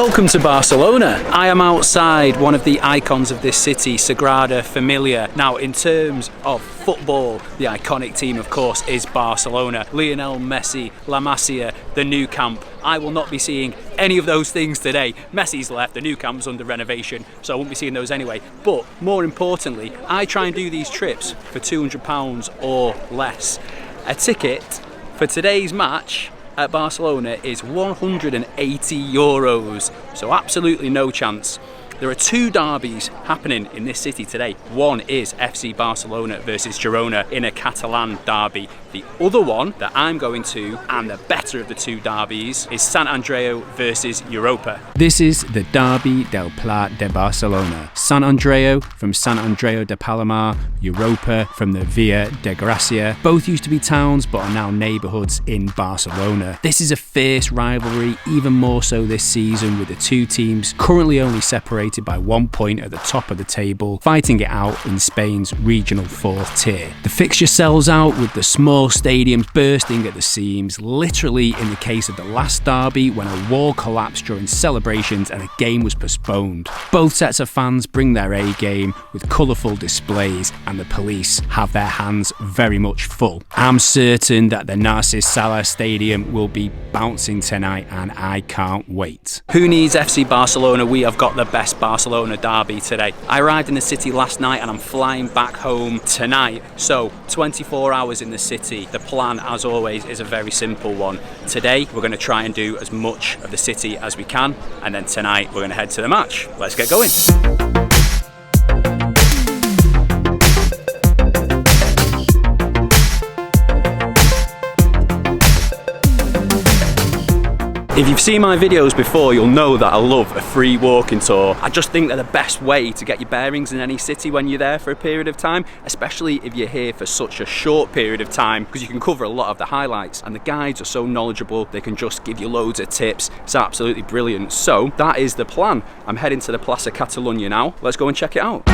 Welcome to Barcelona. I am outside one of the icons of this city, Sagrada Familia. Now, in terms of football, the iconic team, of course, is Barcelona. Lionel Messi, La Masia, the Nou Camp. I will not be seeing any of those things today. Messi's left, the Nou Camp's under renovation, so I won't be seeing those anyway. But more importantly, I try and do these trips for £200 or less. A ticket for today's match at Barcelona is €180, so absolutely no chance. There are two derbies happening in this city today. One is FC Barcelona versus Girona in a Catalan derby. The other one that I'm going to, and the better of the two derbies, is Sant Andreu versus Europa. This is the Derby del Pla de Barcelona. Sant Andreu from Sant Andreu de Palomar, Europa from the Via de Gracia. Both used to be towns but are now neighbourhoods in Barcelona. This is a fierce rivalry, even more so this season, with the two teams currently only separated by 1 point at the top of the table, fighting it out in Spain's regional fourth tier. The fixture sells out with the small stadiums bursting at the seams, literally in the case of the last derby when a wall collapsed during celebrations and the game was postponed. Both sets of fans bring their A game with colourful displays, and the police have their hands very much full. I'm certain that the Narcís Sala Stadium will be bouncing tonight, and I can't wait. Who needs FC Barcelona? We have got the best Barcelona derby today. I arrived in the city last night and I'm flying back home tonight, so 24 hours in the city. The plan, as always, is a very simple one. Today we're going to try and do as much of the city as we can, and then tonight we're going to head to the match. Let's get going. If you've seen my videos before, you'll know that I love a free walking tour. I just think they're the best way to get your bearings in any city when you're there for a period of time, especially if you're here for such a short period of time, because you can cover a lot of the highlights, and the guides are so knowledgeable, they can just give you loads of tips. It's absolutely brilliant. So that is the plan. I'm heading to the Plaça Catalunya now. Let's go and check it out.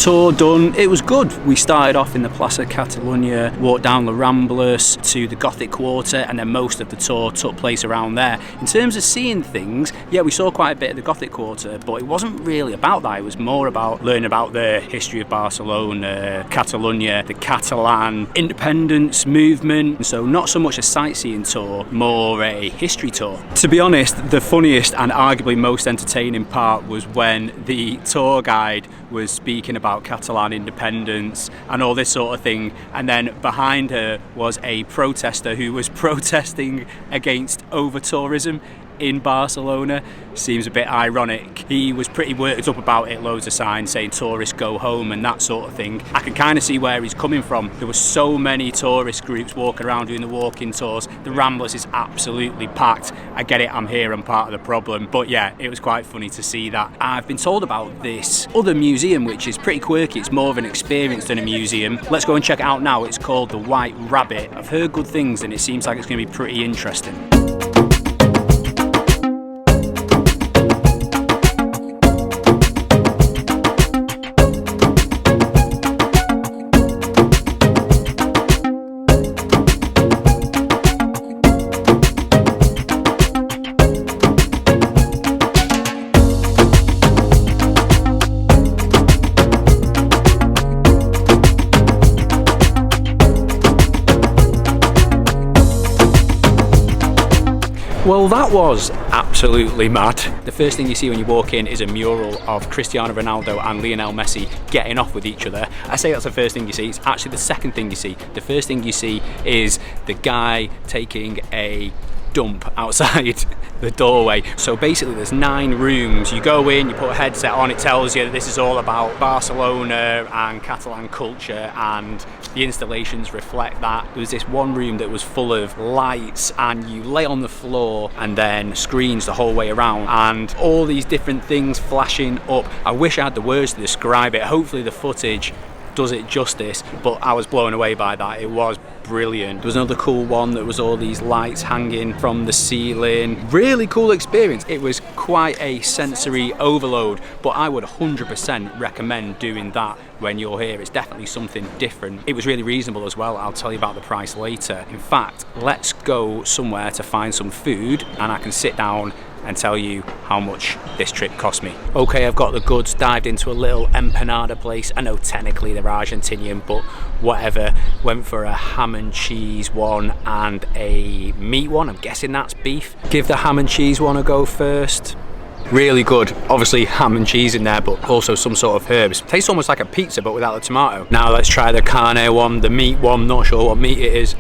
Tour done. It was good. We started off in the Plaça Catalunya, walked down the Ramblers to the Gothic Quarter, and then most of the tour took place around there. In terms of seeing things, yeah, we saw quite a bit of the Gothic Quarter, but it wasn't really about that. It was more about learning about the history of Barcelona, Catalunya, the Catalan independence movement. So not so much a sightseeing tour, more a history tour. To be honest, the funniest and arguably most entertaining part was when the tour guide was speaking about Catalan independence and all this sort of thing, and then behind her was a protester who was protesting against over-tourism in Barcelona. Seems a bit ironic. He was pretty worked up about it, loads of signs saying tourists go home and that sort of thing. I can kind of see where he's coming from. There were so many tourist groups walking around doing the walking tours. The Ramblers is absolutely packed. I get it, I'm here, I'm part of the problem. But yeah, it was quite funny to see that. I've been told about this other museum which is pretty quirky. It's more of an experience than a museum. Let's go and check it out now. It's called the White Rabbit. I've heard good things and it seems like it's going to be pretty interesting. Well, that was absolutely mad. The first thing you see when you walk in is a mural of Cristiano Ronaldo and Lionel Messi getting off with each other. I say that's the first thing you see. It's actually the second thing you see. The first thing you see is the guy taking a dump outside the doorway. So basically there's 9 rooms. You go in, you put a headset on, it tells you that this is all about Barcelona and Catalan culture, and the installations reflect that. There was this one room that was full of lights, and you lay on the floor and then screens the whole way around, and all these different things flashing up. I wish I had the words to describe it. Hopefully the footage does it justice, but I was blown away by that. It was brilliant. There was another cool one that was all these lights hanging from the ceiling. Really cool experience. It was quite a sensory overload, but I would 100% recommend doing that when you're here. It's definitely something different. It was really reasonable as well. I'll tell you about the price later. In fact, let's go somewhere to find some food and I can sit down and tell you how much this trip cost me. Okay, I've got the goods, dived into a little empanada place. I know technically they're Argentinian, but whatever. Went for a ham and cheese one and a meat one. I'm guessing that's beef. Give the ham and cheese one a go first. Really good. Obviously ham and cheese in there, but also some sort of herbs. Tastes almost like a pizza, but without the tomato. Now let's try the carne one, the meat one. Not sure what meat it is.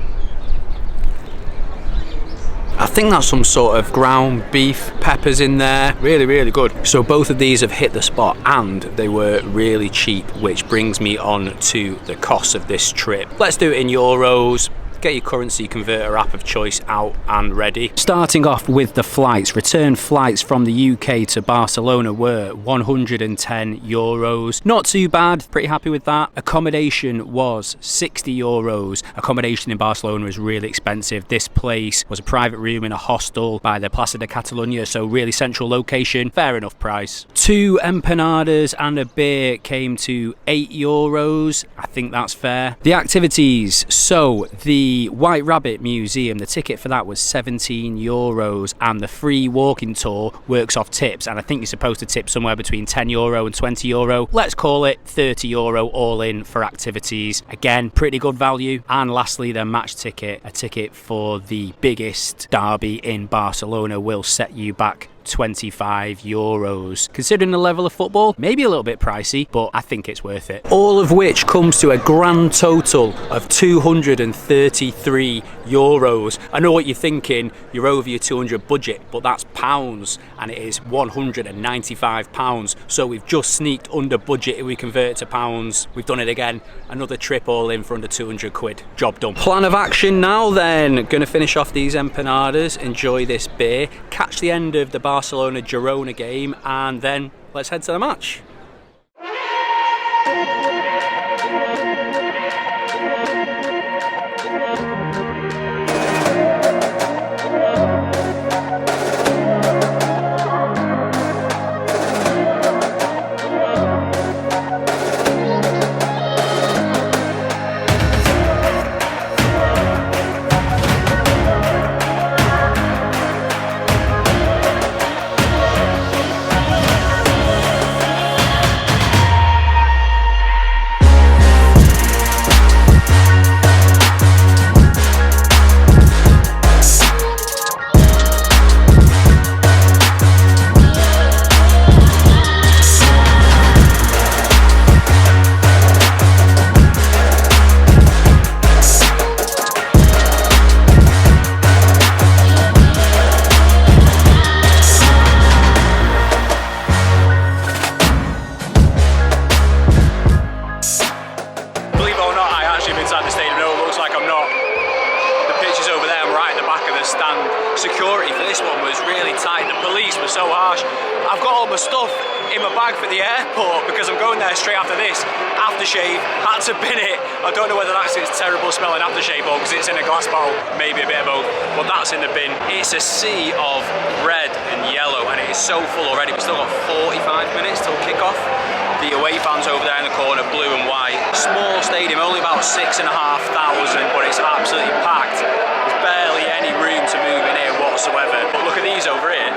I think that's some sort of ground beef, peppers in there. Really, really good. So both of these have hit the spot and they were really cheap, which brings me on to the cost of this trip. Let's do it in euros. Get your currency converter app of choice out and ready. Starting off with the flights. Return flights from the UK to Barcelona were 110 euros. Not too bad, pretty happy with that. Accommodation was 60 euros. Accommodation in Barcelona is really expensive. This place was a private room in a hostel by the Plaza de Catalunya, so really central location, fair enough price. 2 empanadas and a beer came to 8 euros. I think that's fair. The activities, so the White Rabbit Museum, the ticket for that was 17 euros and the free walking tour works off tips, and I think you're supposed to tip somewhere between 10 euro and 20 euro. Let's call it 30 euro all in for activities. Again, pretty good value. And lastly, the match ticket, a ticket for the biggest derby in Barcelona, will set you back 25 euros. Considering the level of football, maybe a little bit pricey, but I think it's worth it. All of which comes to a grand total of 233 euros. I know what you're thinking, you're over your 200 budget, but that's pounds, and it is 195 pounds. So we've just sneaked under budget if we convert it to pounds. We've done it again. Another trip all in for under 200 quid. Job done. Plan of action now then. Gonna finish off these empanadas, enjoy this beer, catch the end of the Barcelona-Girona game, and then let's head to the match. Security for this one was really tight. The police were so harsh. I've got all my stuff in my bag for the airport because I'm going there straight after this. Aftershave, had to bin it. I don't know whether that's its terrible smelling aftershave or because it's in a glass bottle, maybe a bit of both, but that's in the bin. It's a sea of red and yellow and it is so full already. We've still got 45 minutes till kick-off. The away fans over there in the corner, blue and white. Small stadium, only about 6,500, but it's absolutely packed. There's barely any room to move in here whatsoever. But look at these over here.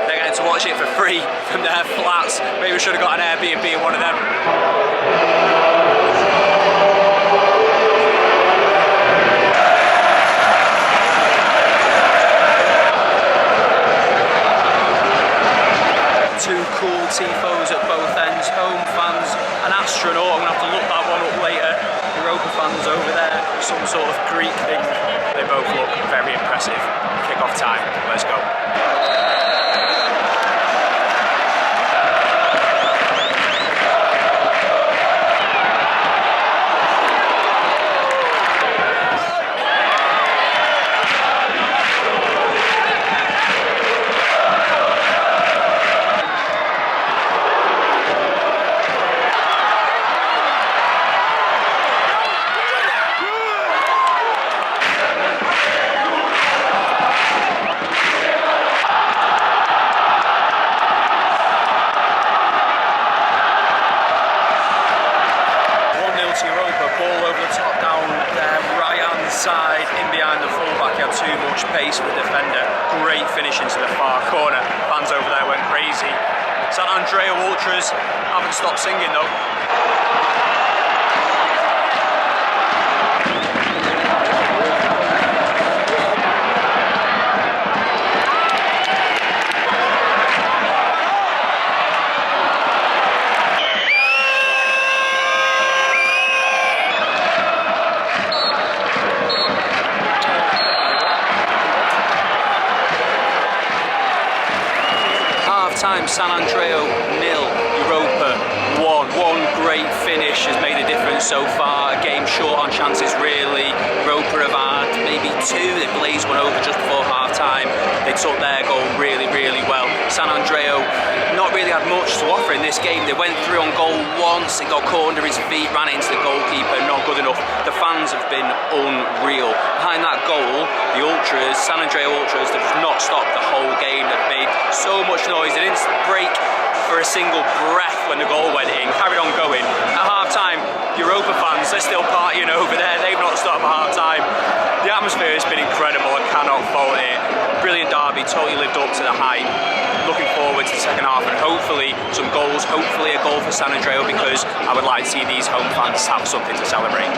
They're getting to watch it for free from their flats. Maybe we should have got an Airbnb in one of them. Two cool tifos at both ends, home fans, an astronaut, I'm going to have to look that one up later, Europa fans over there, some sort of Greek thing. They both look very impressive. Kick-off time, let's go. inside, in behind the fullback, he had too much pace for the defender. Great finish into the far corner. Fans over there went crazy. Sant Andreu ultras haven't stopped singing though. Time, Sant Andreu 0, Europa 1. One great finish has made a difference so far. A game short on chances really. Europa have had maybe 2. They blazed one over just before half time. They took their goal really, really well. Sant Andreu not really had much to offer in this game. They went through on goal once, it got caught under his feet, ran it into the goalkeeper, not good enough. The fans have been unreal. Behind that goal, the ultras, Sant Andreu ultras, they've not stopped the whole game. They've made so much noise. They didn't break for a single breath when the goal went in, carried on going. At half time, Europa fans, they're still partying over there. They've not stopped for half time. The atmosphere has been incredible. I cannot fault it. Brilliant derby, totally lived up to the hype. Looking forward to the second half and hopefully some goals, hopefully a goal for Sant Andreu, because I would like to see these home fans have something to celebrate.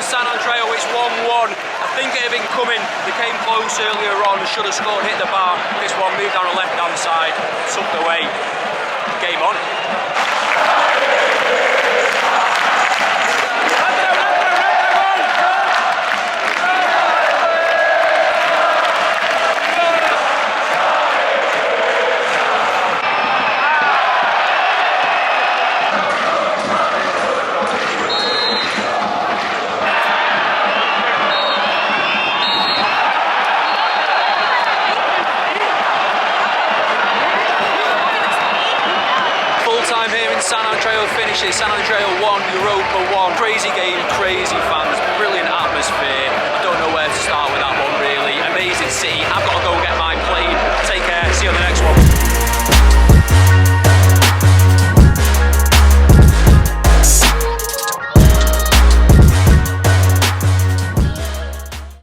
Sant Andreu, it's 1-1. I think it had been coming. They came close earlier on, should have scored, hit the bar. This one moved down the left hand side, tucked away. Game on. Sant Andreu finishes, Sant Andreu 1, Europa 1. Crazy game, crazy fans, brilliant atmosphere. I don't know where to start with that one really. Amazing city